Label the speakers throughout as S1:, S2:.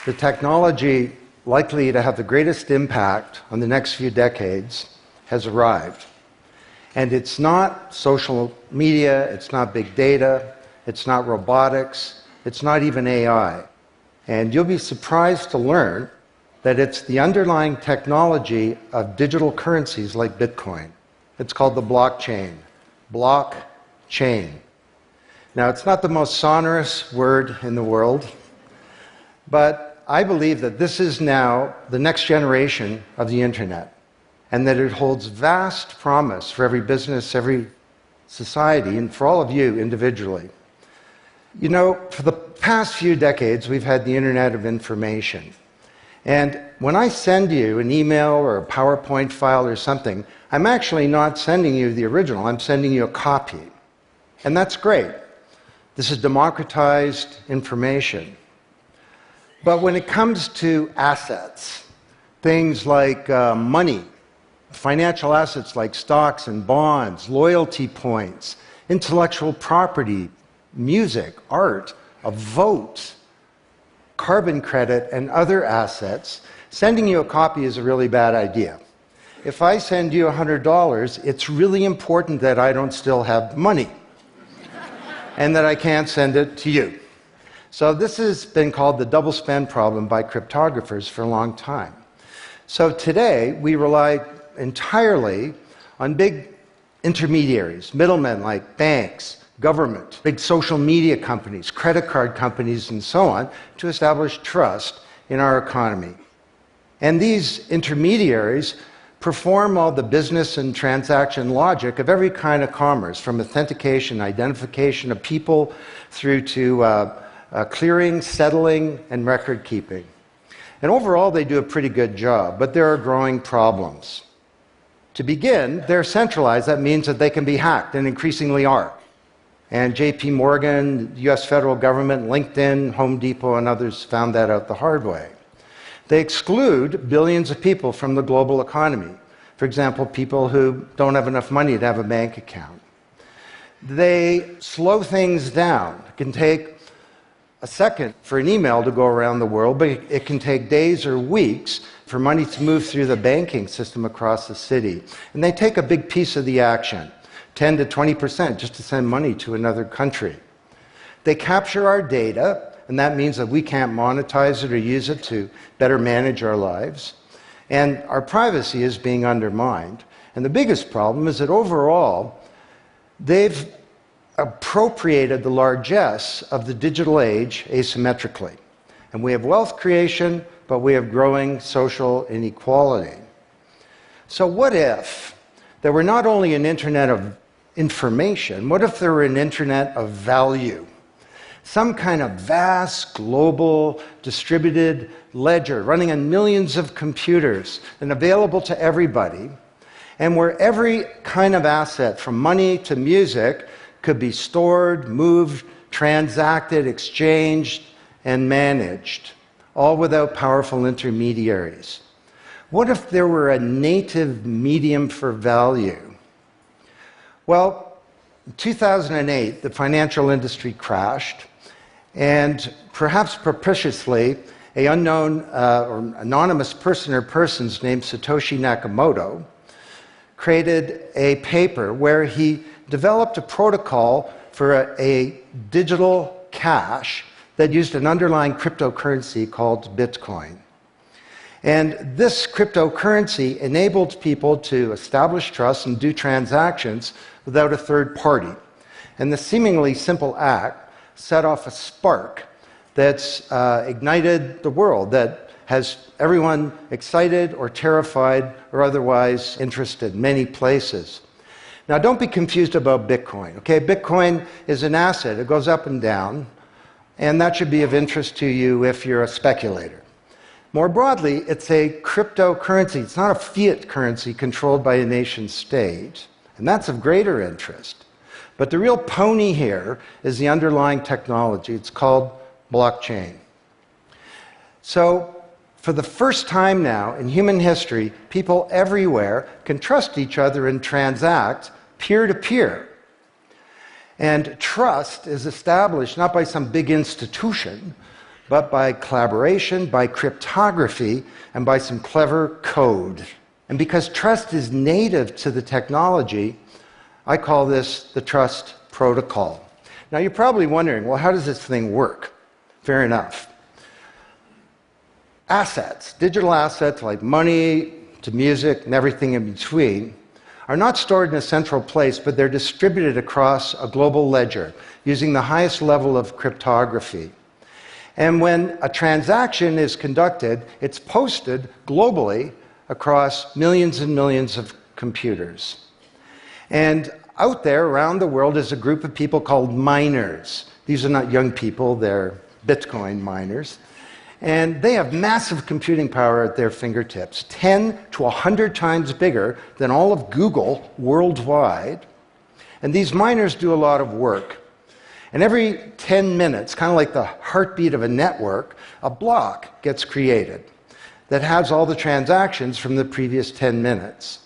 S1: the technology likely to have the greatest impact on the next few decades has arrived. And it's not social media, it's not big data, it's not robotics, it's not even AI. And you'll be surprised to learn that it's the underlying technology of digital currencies like Bitcoin. It's called the blockchain. Blockchain. Now, it's not the most sonorous word in the world, but I believe that this is now the next generation of the internet, and that it holds vast promise for every business, every society, and for all of you individually. You know, for the past few decades, we've had the Internet of Information. And when I send you an email or a PowerPoint file or something, I'm actually not sending you the original, I'm sending you a copy. And that's great. This is democratized information. But when it comes to assets, things like money, financial assets like stocks and bonds, loyalty points, intellectual property, music, art, a vote, carbon credit, and other assets, sending you a copy is a really bad idea. If I send you $100, it's really important that I don't still have money and that I can't send it to you. So this has been called the double spend problem by cryptographers for a long time. So today, we rely entirely on big intermediaries, middlemen like banks, government, big social media companies, credit card companies, and so on, to establish trust in our economy. And these intermediaries perform all the business and transaction logic of every kind of commerce, from authentication, identification of people, through to clearing, settling, and record keeping. And overall, they do a pretty good job, but there are growing problems. To begin, they're centralized. That means that they can be hacked, and increasingly are. And JP Morgan, the US federal government, LinkedIn, Home Depot, and others found that out the hard way. They exclude billions of people from the global economy. For example, people who don't have enough money to have a bank account. They slow things down. It can take a second for an email to go around the world, but it can take days or weeks for money to move through the banking system across the city. And they take a big piece of the action, 10 to 20%, just to send money to another country. They capture our data, and that means that we can't monetize it or use it to better manage our lives. And our privacy is being undermined. And the biggest problem is that overall, they've appropriated the largesse of the digital age asymmetrically. And we have wealth creation, but we have growing social inequality. So what if there were not only an internet of information, what if there were an internet of value? Some kind of vast, global, distributed ledger running on millions of computers and available to everybody, and where every kind of asset, from money to music, could be stored, moved, transacted, exchanged, and managed, all without powerful intermediaries. What if there were a native medium for value? Well, in 2008, the financial industry crashed, and perhaps propitiously, an unknown or anonymous person or persons named Satoshi Nakamoto created a paper where he developed a protocol for a digital cash that used an underlying cryptocurrency called Bitcoin. And this cryptocurrency enabled people to establish trust and do transactions without a third party. And the seemingly simple act set off a spark that's ignited the world, that has everyone excited or terrified or otherwise interested in many places. Now, don't be confused about Bitcoin, okay? Bitcoin is an asset. It goes up and down, and that should be of interest to you if you're a speculator. More broadly, it's a cryptocurrency. It's not a fiat currency controlled by a nation state, and that's of greater interest. But the real pony here is the underlying technology. It's called blockchain. So, for the first time now in human history, people everywhere can trust each other and transact peer-to-peer. And trust is established not by some big institution, but by collaboration, by cryptography, and by some clever code. And because trust is native to the technology, I call this the trust protocol. Now you're probably wondering, well, how does this thing work? Fair enough. Assets, digital assets like money to music and everything in between, are not stored in a central place, but they're distributed across a global ledger using the highest level of cryptography. And when a transaction is conducted, it's posted globally across millions and millions of computers. And out there around the world is a group of people called miners. These are not young people, they're Bitcoin miners. And they have massive computing power at their fingertips, 10 to 100 times bigger than all of Google worldwide. And these miners do a lot of work. And every 10 minutes, kind of like the heartbeat of a network, a block gets created that has all the transactions from the previous 10 minutes.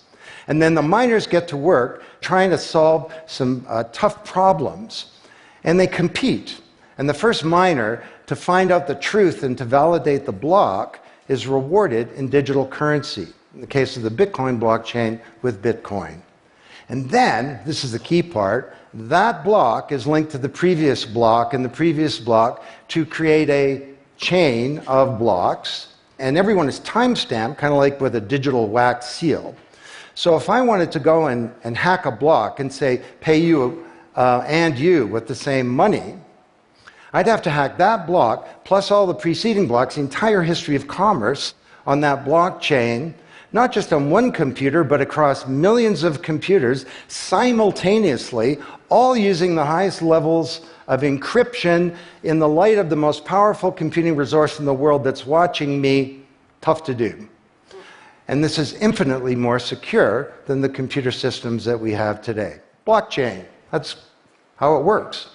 S1: And then the miners get to work trying to solve some tough problems. And they compete. And the first miner to find out the truth and to validate the block is rewarded in digital currency. In the case of the Bitcoin blockchain, with Bitcoin. And then, this is the key part, that block is linked to the previous block and the previous block to create a chain of blocks. And everyone is time-stamped, kind of like with a digital wax seal. So if I wanted to go and hack a block and say, pay you and you with the same money, I'd have to hack that block, plus all the preceding blocks, the entire history of commerce on that blockchain, not just on one computer, but across millions of computers simultaneously, all using the highest levels of encryption in the light of the most powerful computing resource in the world that's watching me. Tough to do. And this is infinitely more secure than the computer systems that we have today. Blockchain, that's how it works.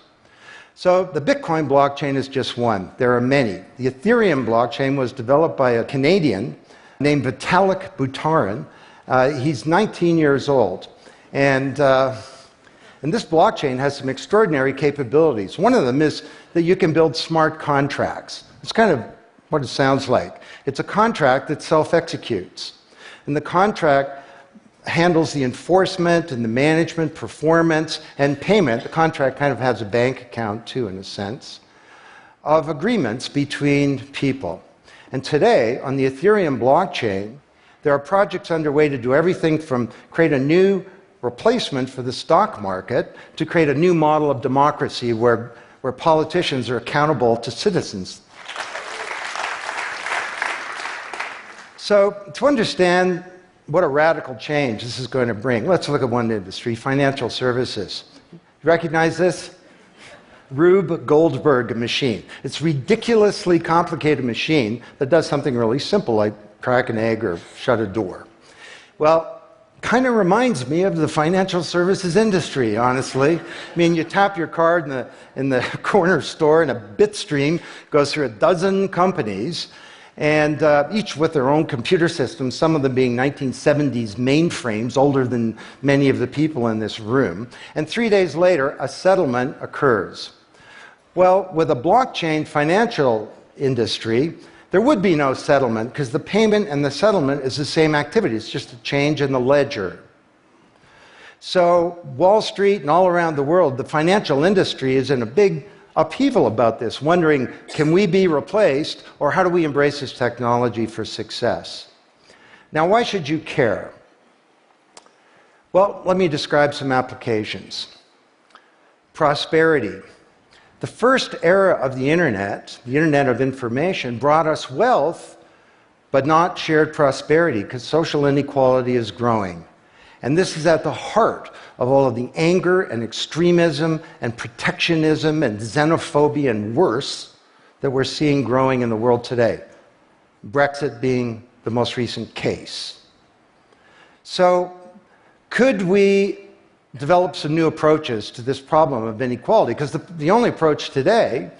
S1: So the Bitcoin blockchain is just one. There are many. The Ethereum blockchain was developed by a Canadian named Vitalik Buterin. He's 19 years old. And this blockchain has some extraordinary capabilities. One of them is that you can build smart contracts. It's kind of what it sounds like. It's a contract that self-executes. And the contract handles the enforcement and the management, performance, and payment. The contract kind of has a bank account, too, in a sense, of agreements between people. And today, on the Ethereum blockchain, there are projects underway to do everything from create a new replacement for the stock market to create a new model of democracy where politicians are accountable to citizens. So, to understand what a radical change this is going to bring, let's look at one industry, financial services. You recognize this? Rube Goldberg machine. It's a ridiculously complicated machine that does something really simple, like crack an egg or shut a door. Well, kind of reminds me of the financial services industry, honestly. I mean, you tap your card in the corner store, and a bit stream goes through a dozen companies, and each with their own computer systems, some of them being 1970s mainframes, older than many of the people in this room. And 3 days later, a settlement occurs. Well, with a blockchain financial industry, there would be no settlement because the payment and the settlement is the same activity. It's just a change in the ledger. So Wall Street and all around the world, the financial industry is in a big upheaval about this, wondering, can we be replaced, or how do we embrace this technology for success? Now, why should you care? Well, let me describe some applications. Prosperity. The first era of the Internet of information, brought us wealth, but not shared prosperity, because social inequality is growing. And this is at the heart of all of the anger and extremism and protectionism and xenophobia and worse that we're seeing growing in the world today. Brexit being the most recent case. So, could we develop some new approaches to this problem of inequality? Because the only approach today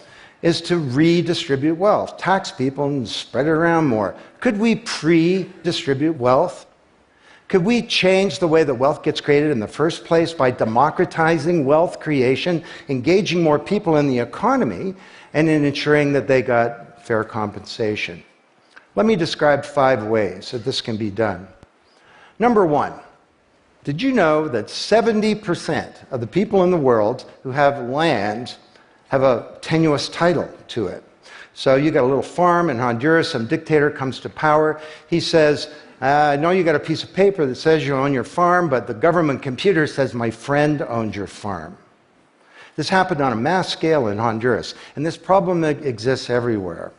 S1: is to redistribute wealth, tax people and spread it around more. Could we pre-distribute wealth? Could we change the way that wealth gets created in the first place by democratizing wealth creation, engaging more people in the economy, and in ensuring that they got fair compensation. Let me describe 5 ways that this can be done. Number 1, did you know that 70% of the people in the world who have land have a tenuous title to it? So you got a little farm in Honduras, some dictator comes to power, he says, I know you got a piece of paper that says you own your farm, but the government computer says my friend owns your farm. This happened on a mass scale in Honduras, and this problem exists everywhere.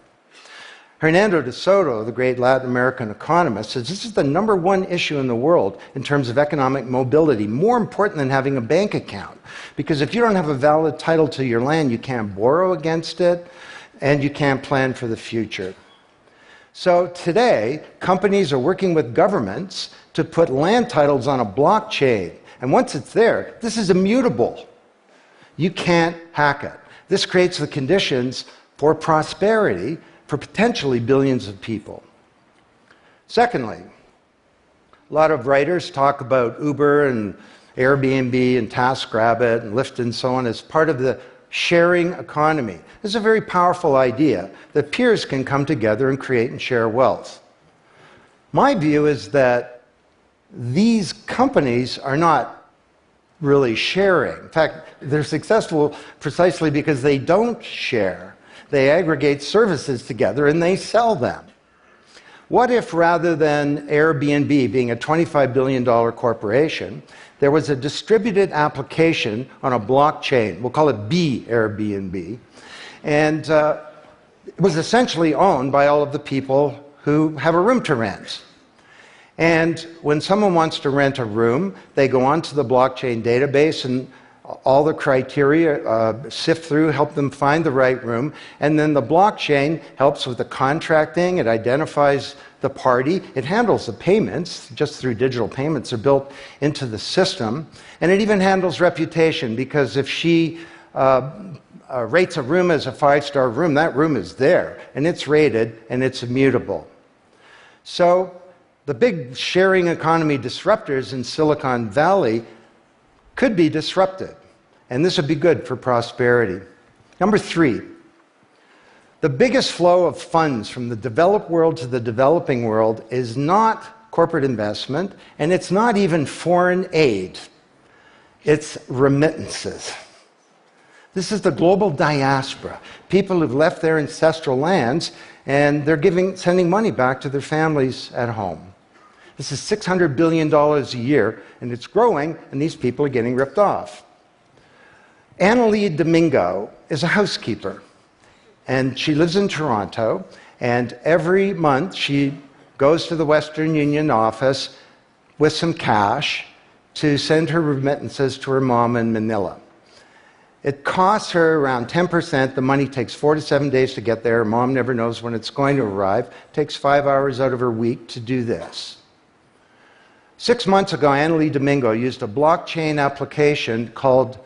S1: Hernando de Soto, the great Latin American economist, says this is the #1 issue in the world in terms of economic mobility, more important than having a bank account. Because if you don't have a valid title to your land, you can't borrow against it, and you can't plan for the future. So today, companies are working with governments to put land titles on a blockchain. And once it's there, this is immutable. You can't hack it. This creates the conditions for prosperity for potentially billions of people. Secondly, a lot of writers talk about Uber and Airbnb and TaskRabbit and Lyft and so on as part of the sharing economy. This is a very powerful idea that peers can come together and create and share wealth. My view is that these companies are not really sharing. In fact, they're successful precisely because they don't share. They aggregate services together and they sell them. What if rather than Airbnb being a $25 billion corporation, there was a distributed application on a blockchain, we'll call it B Airbnb, and it was essentially owned by all of the people who have a room to rent. And when someone wants to rent a room, they go onto the blockchain database and all the criteria sift through, help them find the right room, and then the blockchain helps with the contracting, it identifies the party, it handles the payments, just through digital payments are built into the system, and it even handles reputation, because if she rates a room as a 5-star room, that room is there, and it's rated, and it's immutable. So the big sharing economy disruptors in Silicon Valley could be disrupted, and this would be good for prosperity. Number 3, the biggest flow of funds from the developed world to the developing world is not corporate investment, and it's not even foreign aid. It's remittances. This is the global diaspora, people who've left their ancestral lands, and they're sending money back to their families at home. This is $600 billion a year, and it's growing, and these people are getting ripped off. Annalie Domingo is a housekeeper, and she lives in Toronto, and every month she goes to the Western Union office with some cash to send her remittances to her mom in Manila. It costs her around 10%. The money takes 4 to 7 days to get there. Her mom never knows when it's going to arrive. It takes 5 hours out of her week to do this. 6 months ago, Annalie Domingo used a blockchain application called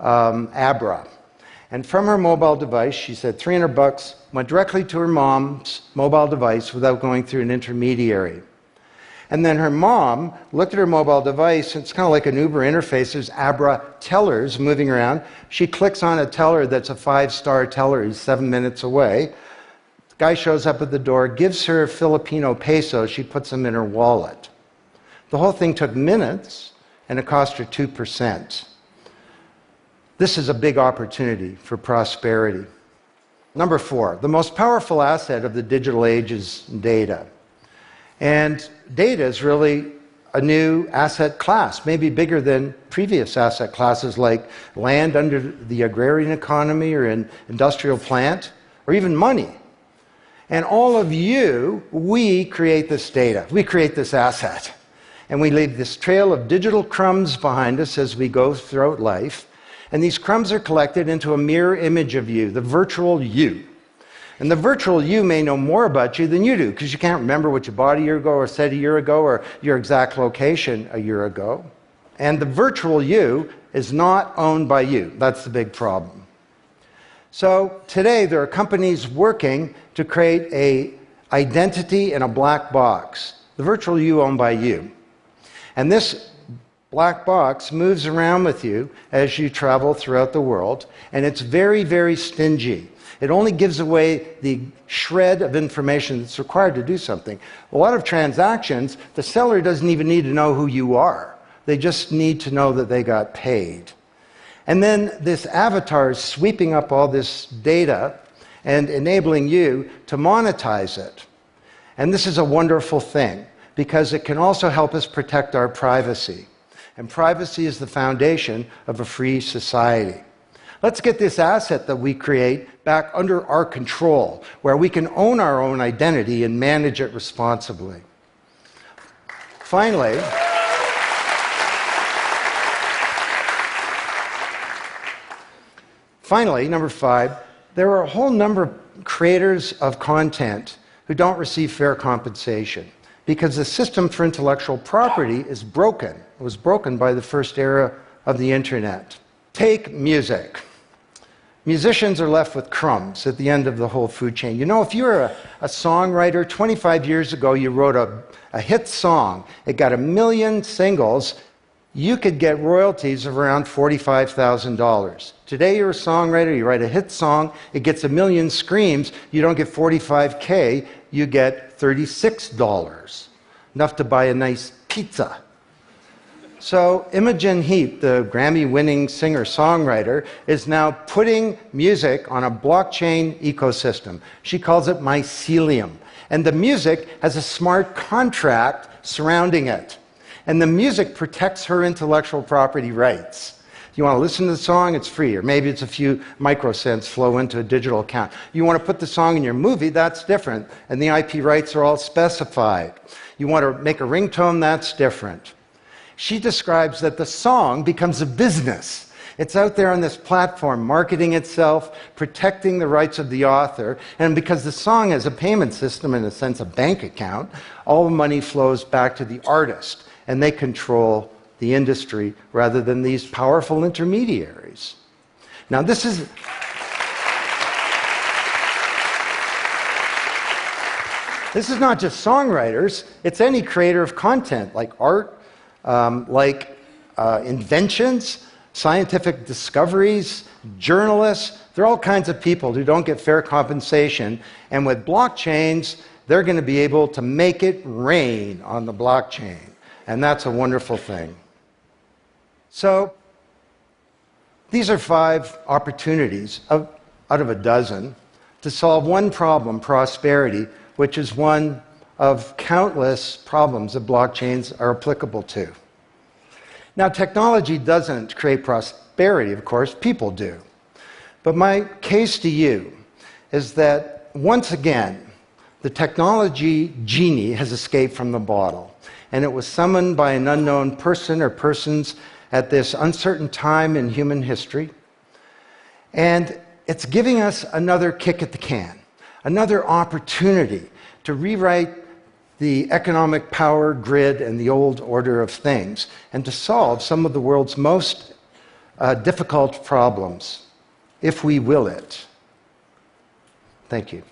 S1: Abra. And from her mobile device, she said $300 went directly to her mom's mobile device without going through an intermediary. And then her mom looked at her mobile device, and it's kind of like an Uber interface. There's Abra tellers moving around. She clicks on a teller that's a 5-star teller. He's 7 minutes away. The guy shows up at the door, gives her Filipino pesos. She puts them in her wallet. The whole thing took minutes, and it cost her 2%. This is a big opportunity for prosperity. Number 4, the most powerful asset of the digital age is data. And data is really a new asset class, maybe bigger than previous asset classes like land under the agrarian economy or an industrial plant, or even money. And all of you, we create this data. We create this asset. And we leave this trail of digital crumbs behind us as we go throughout life. And these crumbs are collected into a mirror image of you, the virtual you. And the virtual you may know more about you than you do, because you can't remember what you bought a year ago or said a year ago or your exact location a year ago. And the virtual you is not owned by you. That's the big problem. So today there are companies working to create an identity in a black box. The virtual you owned by you. And this black box moves around with you as you travel throughout the world, and it's very, very stingy. It only gives away the shred of information that's required to do something. A lot of transactions, the seller doesn't even need to know who you are. They just need to know that they got paid. And then this avatar is sweeping up all this data and enabling you to monetize it. And this is a wonderful thing, because it can also help us protect our privacy. And privacy is the foundation of a free society. Let's get this asset that we create back under our control, where we can own our own identity and manage it responsibly. Finally, number 5, there are a whole number of creators of content who don't receive fair compensation because the system for intellectual property is broken. It was broken by the first era of the internet. Take music. Musicians are left with crumbs at the end of the whole food chain. You know, if you're a songwriter, 25 years ago you wrote a hit song, it got 1 million singles, you could get royalties of around $45,000. Today you're a songwriter, you write a hit song, it gets 1 million streams, you don't get $45K, you get $36. Enough to buy a nice pizza. So Imogen Heap, the Grammy-winning singer-songwriter, is now putting music on a blockchain ecosystem. She calls it mycelium. And the music has a smart contract surrounding it. And the music protects her intellectual property rights. You want to listen to the song, it's free, or maybe it's a few microcents flow into a digital account. You want to put the song in your movie, that's different, and the IP rights are all specified. You want to make a ringtone, that's different. She describes that the song becomes a business. It's out there on this platform, marketing itself, protecting the rights of the author, and because the song has a payment system, in a sense a bank account, all the money flows back to the artist, and they control the industry rather than these powerful intermediaries. Now this is not just songwriters, it's any creator of content, like art, inventions, scientific discoveries, journalists. There are all kinds of people who don't get fair compensation, and with blockchains, they're going to be able to make it rain on the blockchain, and that's a wonderful thing. So these are 5 opportunities out of a dozen to solve one problem, prosperity, which is one of countless problems that blockchains are applicable to. Now, technology doesn't create prosperity, of course, people do. But my case to you is that, once again, the technology genie has escaped from the bottle, and it was summoned by an unknown person or persons at this uncertain time in human history, and it's giving us another kick at the can, another opportunity to rewrite the economic power grid and the old order of things, and to solve some of the world's most difficult problems, if we will it. Thank you.